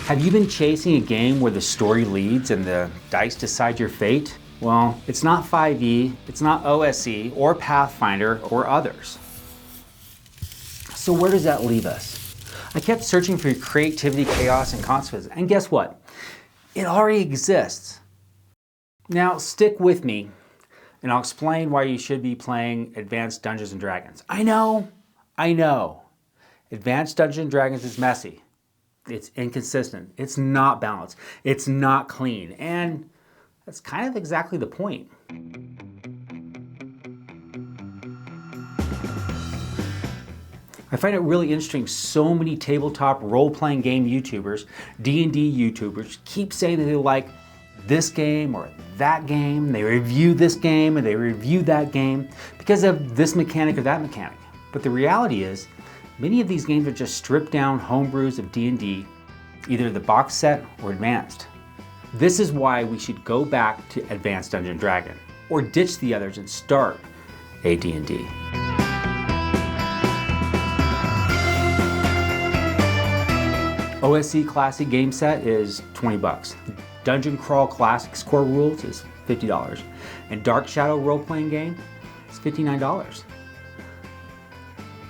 Have you been chasing a game where the story leads and the dice decide your fate? Well, it's not 5e, it's not OSE, or Pathfinder, or others. So where does that leave us? I kept searching for creativity, chaos, and consequences, and guess what? It already exists. Now, stick with me, and I'll explain why you should be playing Advanced Dungeons & Dragons. I know. Advanced Dungeons & Dragons is messy. It's inconsistent. It's not balanced. It's not clean. And that's kind of exactly the point. I find it really interesting so many tabletop role-playing game YouTubers, D&D YouTubers, keep saying that they like this game or that game. They review this game and they review that game because of this mechanic or that mechanic. But the reality is, many of these games are just stripped down homebrews of D&D, either the box set or advanced. This is why we should go back to Advanced Dungeons & Dragons, or ditch the others and start AD&D. OSE Classic game set is $20. Dungeon Crawl Classics Core Rules is $50. And Dark Shadow role-playing game is $59.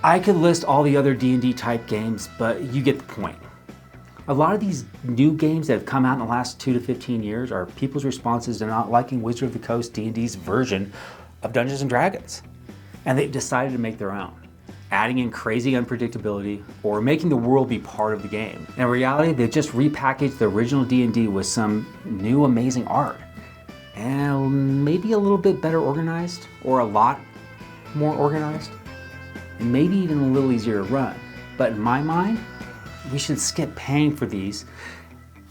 I could list all the other D&D type games, but you get the point. A lot of these new games that have come out in the last 2 to 15 years are people's responses to not liking Wizard of the Coast D&D's version of Dungeons & Dragons. And they've decided to make their own, adding in crazy unpredictability or making the world be part of the game. In reality, they've just repackaged the original D&D with some new amazing art. And maybe a little bit better organized, or a lot more organized. And maybe even a little easier to run. But in my mind, we should skip paying for these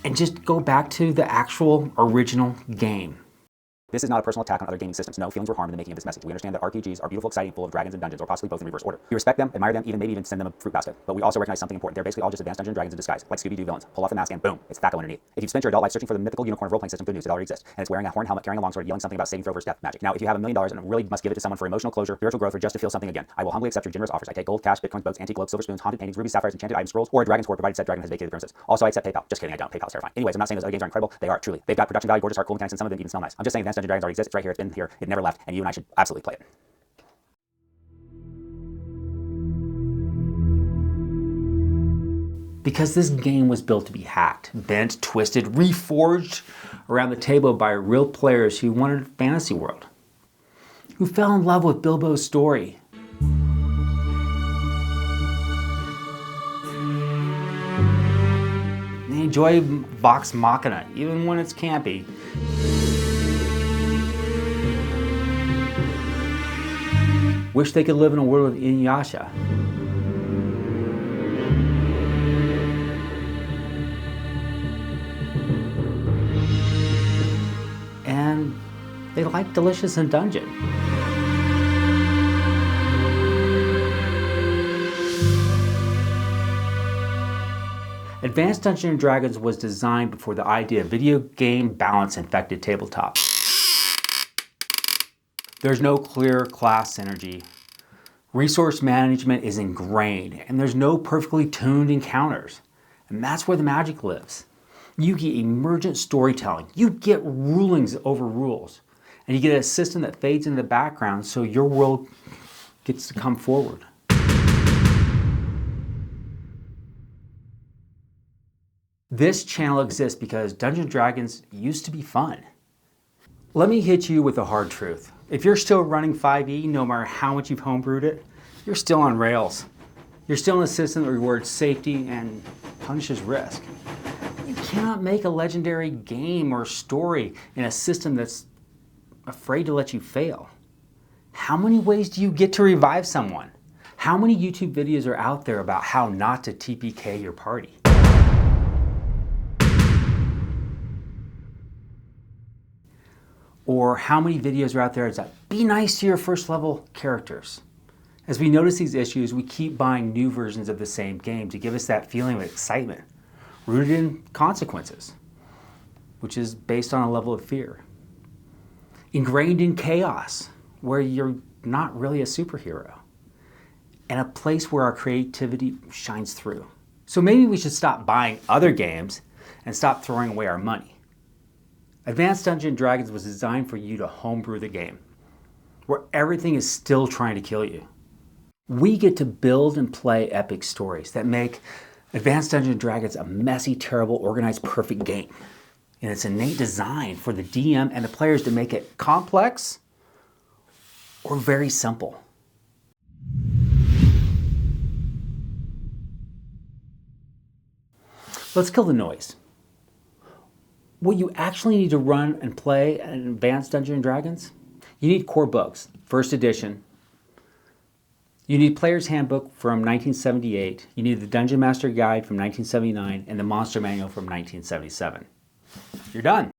and just go back to the actual original game. This is not a personal attack on other gaming systems. No feelings were harmed in the making of this message. We understand that RPGs are beautiful, exciting, full of dragons and dungeons, or possibly both in reverse order. We respect them, admire them, maybe even send them a fruit basket. But we also recognize something important. They're basically all just Advanced Dungeons & Dragons in disguise, like Scooby-Doo villains. Pull off the mask and boom, it's Thaco underneath. If you've spent your adult life searching for the mythical unicorn role-playing system, good news, it already exists. And it's wearing a horn helmet, carrying a longsword, yelling something about saving throw versus death magic. Now, if you have $1 million and really must give it to someone for emotional closure, spiritual growth, or just to feel something again, I will humbly accept your generous offers. I take gold, cash, bitcoins, boats, antique cloaks, silver spoons, haunted paintings, rubies, sapphires, enchanted items, scrolls, or a dragon's core provided said dragon has vacated the premises. Also, I accept PayPal. Just kidding, I don't. PayPal's terrifying. Anyways, I'm not saying those other games are incredible. They are, truly. They've got production value, gorgeous art, cool mechanics, and some of them even smell nice. I'm just saying Advanced Dungeons & Dragons already exists. It's right here. It's been here. It never left, and you and I should absolutely play it. Because this game was built to be hacked, bent, twisted, reforged around the table by real players who wanted a fantasy world, who fell in love with Bilbo's story. They enjoy Vox Machina, even when it's campy. Wish they could live in a world with Inuyasha. And they like Delicious in Dungeon. Advanced Dungeons & Dragons was designed before the idea of video game balance infected tabletop. There's no clear class synergy. Resource management is ingrained, and there's no perfectly tuned encounters. And that's where the magic lives. You get emergent storytelling. You get rulings over rules. And you get a system that fades into the background so your world gets to come forward. This channel exists because Dungeons & Dragons used to be fun. Let me hit you with a hard truth. If you're still running 5e, no matter how much you've homebrewed it, you're still on rails. You're still in a system that rewards safety and punishes risk. You cannot make a legendary game or story in a system that's afraid to let you fail. How many ways do you get to revive someone? How many YouTube videos are out there about how not to TPK your party? Or how many videos are out there that be nice to your first level characters? As we notice these issues, we keep buying new versions of the same game to give us that feeling of excitement, rooted in consequences, which is based on a level of fear. Ingrained in chaos, where you're not really a superhero, and a place where our creativity shines through. So maybe we should stop buying other games and stop throwing away our money. Advanced Dungeons & Dragons was designed for you to homebrew the game, where everything is still trying to kill you. We get to build and play epic stories that make Advanced Dungeons & Dragons a messy, terrible, organized, perfect game. And it's innate design for the DM and the players to make it complex or very simple. Let's kill the noise. What you actually need to run and play an Advanced Dungeons & Dragons, you need core books, first edition. You need Player's Handbook from 1978. You need the Dungeon Master Guide from 1979 and the Monster Manual from 1977. You're done.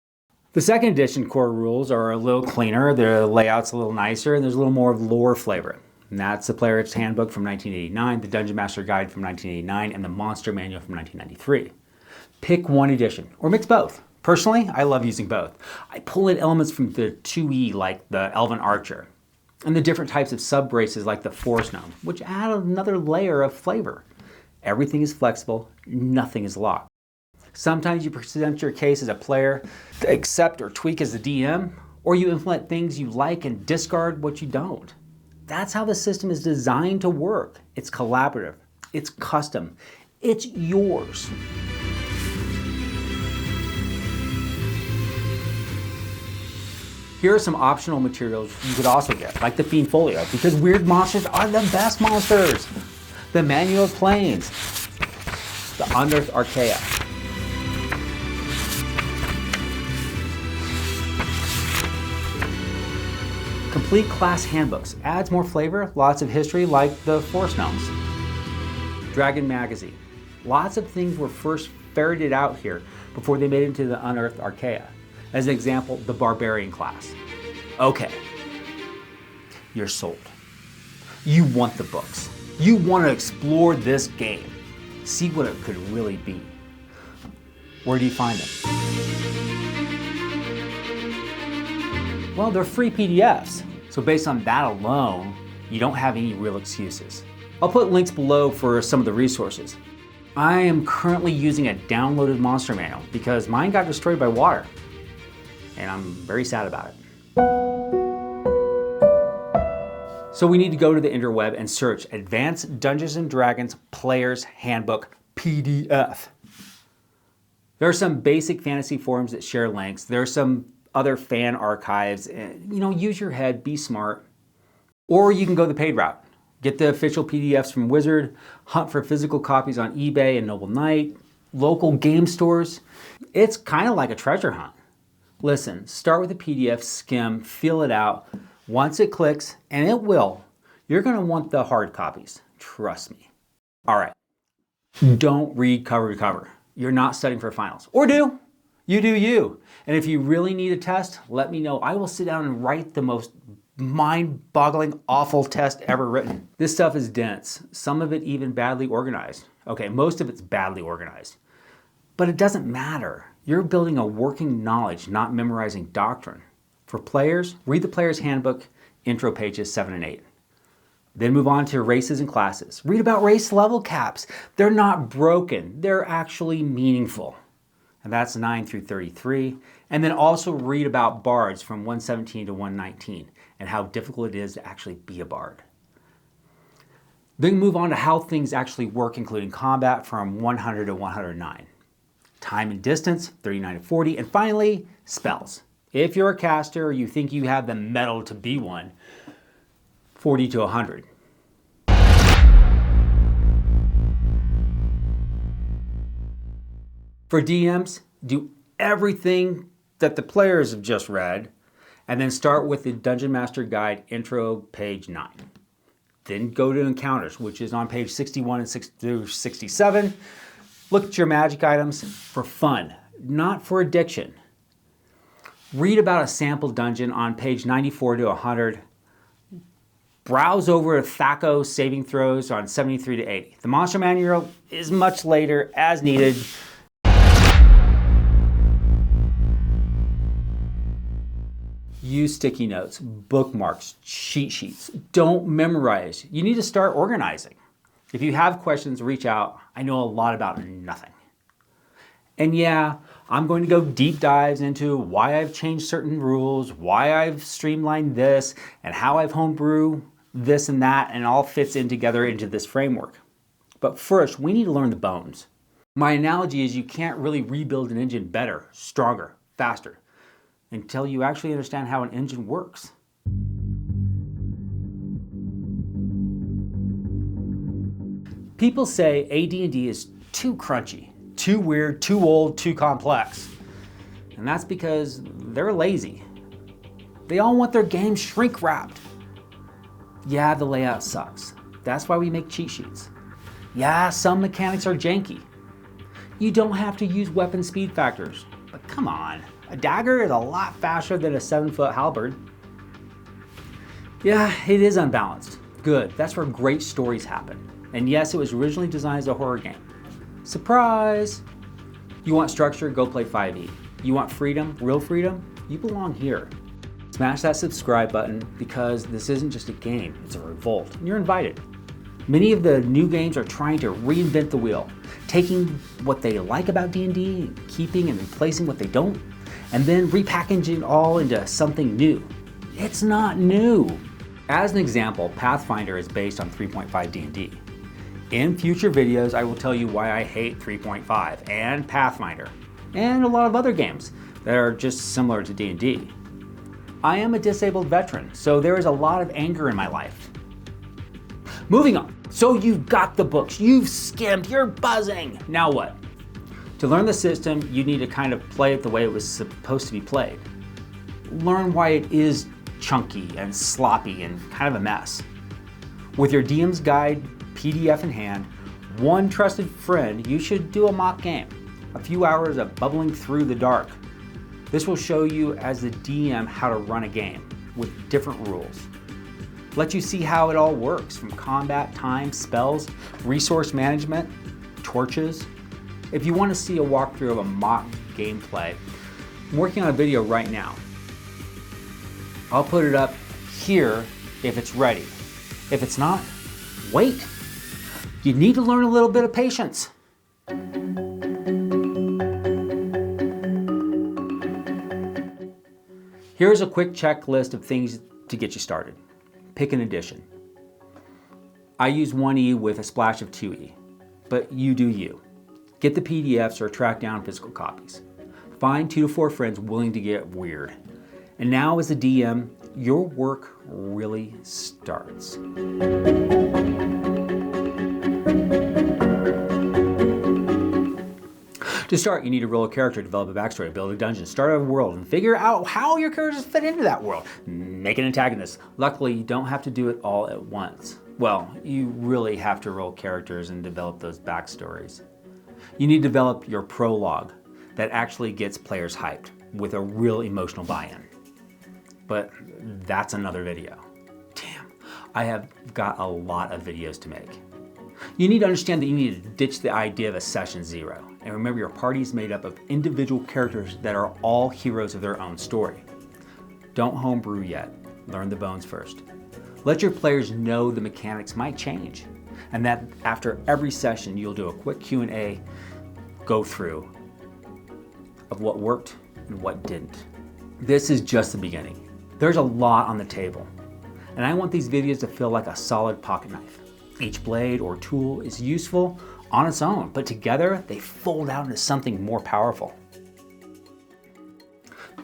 The second edition core rules are a little cleaner, the layout's a little nicer, and there's a little more of lore flavor. And that's the Player's Handbook from 1989, the Dungeon Master Guide from 1989, and the Monster Manual from 1993. Pick one edition, or mix both. Personally, I love using both. I pull in elements from the 2E, like the Elven Archer, and the different types of sub-races like the Forest Gnome, which add another layer of flavor. Everything is flexible, nothing is locked. Sometimes you present your case as a player, accept or tweak as the DM, or you implement things you like and discard what you don't. That's how the system is designed to work. It's collaborative, it's custom, it's yours. Here are some optional materials you could also get, like the Fiend Folio, because weird monsters are the best monsters. The Manual of Planes, the Unearthed Archaea, complete class handbooks, adds more flavor, lots of history like the Forest Gnomes. Dragon Magazine, lots of things were first ferreted out here before they made it into the Unearthed Archaea. As an example, the Barbarian class. Okay, you're sold. You want the books. You want to explore this game. See what it could really be. Where do you find them? Well, they're free PDFs. So based on that alone, you don't have any real excuses. I'll put links below for some of the resources. I am currently using a downloaded monster manual because mine got destroyed by water. And I'm very sad about it. So we need to go to the interweb and search Advanced Dungeons & Dragons Player's Handbook PDF. There are some basic fantasy forums that share links. There are some other fan archives. Use your head, be smart. Or you can go the paid route. Get the official PDFs from Wizard, hunt for physical copies on eBay and Noble Knight, local game stores. It's kind of like a treasure hunt. Listen, start with a PDF, skim, feel it out. Once it clicks, and it will, you're going to want the hard copies. Trust me. All right, don't read cover to cover. You're not studying for finals. Or do. You do you. And if you really need a test, let me know. I will sit down and write the most mind-boggling, awful test ever written. This stuff is dense. Some of it even badly organized. Okay, most of it's badly organized. But it doesn't matter. You're building a working knowledge, not memorizing doctrine. For players, read the Player's Handbook, intro pages 7 and 8. Then move on to races and classes. Read about race level caps. They're not broken, they're actually meaningful. And that's 9 through 33. And then also read about bards from 117 to 119 and how difficult it is to actually be a bard. Then move on to how things actually work, including combat from 100 to 109. Time and distance, 39 to 40, and finally, spells. If you're a caster or you think you have the mettle to be one, 40 to 100. For DMs, do everything that the players have just read, and then start with the Dungeon Master Guide intro, page 9. Then go to encounters, which is on page 61 and 67. Look at your magic items for fun, not for addiction. Read about a sample dungeon on page 94 to 100. Browse over Thaco saving throws on 73 to 80. The Monster Manual is much later, as needed. Use sticky notes, bookmarks, cheat sheets. Don't memorize. You need to start organizing. If you have questions, reach out. I know a lot about nothing. And yeah, I'm going to go deep dives into why I've changed certain rules, why I've streamlined this, and how I've homebrew this and that, and it all fits in together into this framework. But first, we need to learn the bones. My analogy is you can't really rebuild an engine better, stronger, faster, until you actually understand how an engine works. People say AD&D is too crunchy, too weird, too old, too complex. And that's because they're lazy. They all want their game shrink wrapped. Yeah, the layout sucks. That's why we make cheat sheets. Yeah, some mechanics are janky. You don't have to use weapon speed factors, but come on, a dagger is a lot faster than a 7-foot halberd. Yeah, it is unbalanced. Good, that's where great stories happen. And yes, it was originally designed as a horror game. Surprise! You want structure, go play 5e. You want freedom, real freedom? You belong here. Smash that subscribe button because this isn't just a game, it's a revolt, and you're invited. Many of the new games are trying to reinvent the wheel, taking what they like about D&D, keeping and replacing what they don't, and then repackaging it all into something new. It's not new. As an example, Pathfinder is based on 3.5 D&D. In future videos, I will tell you why I hate 3.5 and Pathfinder, and a lot of other games that are just similar to D&D. I am a disabled veteran, so there is a lot of anger in my life. Moving on. So you've got the books, you've skimmed, you're buzzing. Now what? To learn the system, you need to kind of play it the way it was supposed to be played. Learn why it is chunky and sloppy and kind of a mess. With your DM's guide PDF in hand, one trusted friend, you should do a mock game. A few hours of bubbling through the dark. This will show you as the DM how to run a game with different rules. Let you see how it all works, from combat, time, spells, resource management, torches. If you want to see a walkthrough of a mock gameplay, I'm working on a video right now. I'll put it up here if it's ready. If it's not, wait. You need to learn a little bit of patience. Here's a quick checklist of things to get you started. Pick an edition. I use 1E with a splash of 2E, but you do you. Get the PDFs or track down physical copies. Find 2 to 4 friends willing to get weird. And now as the DM, your work really starts. To start, you need to roll a character, develop a backstory, build a dungeon, start a world, and figure out how your characters fit into that world. Make an antagonist. Luckily, you don't have to do it all at once. Well, you really have to roll characters and develop those backstories. You need to develop your prologue that actually gets players hyped with a real emotional buy-in. But that's another video. Damn, I have got a lot of videos to make. You need to understand that you need to ditch the idea of a session zero. And remember, your party is made up of individual characters that are all heroes of their own story. Don't homebrew yet. Learn the bones first. Let your players know the mechanics might change, and that after every session, you'll do a quick Q&A go through of what worked and what didn't. This is just the beginning. There's a lot on the table, and I want these videos to feel like a solid pocket knife. Each blade or tool is useful on its own, but together they fold out into something more powerful.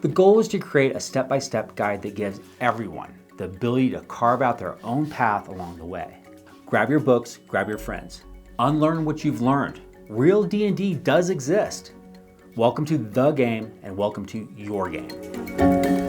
The goal is to create a step-by-step guide that gives everyone the ability to carve out their own path along the way. Grab your books, grab your friends. Unlearn what you've learned. Real D&D does exist. Welcome to the game and welcome to your game.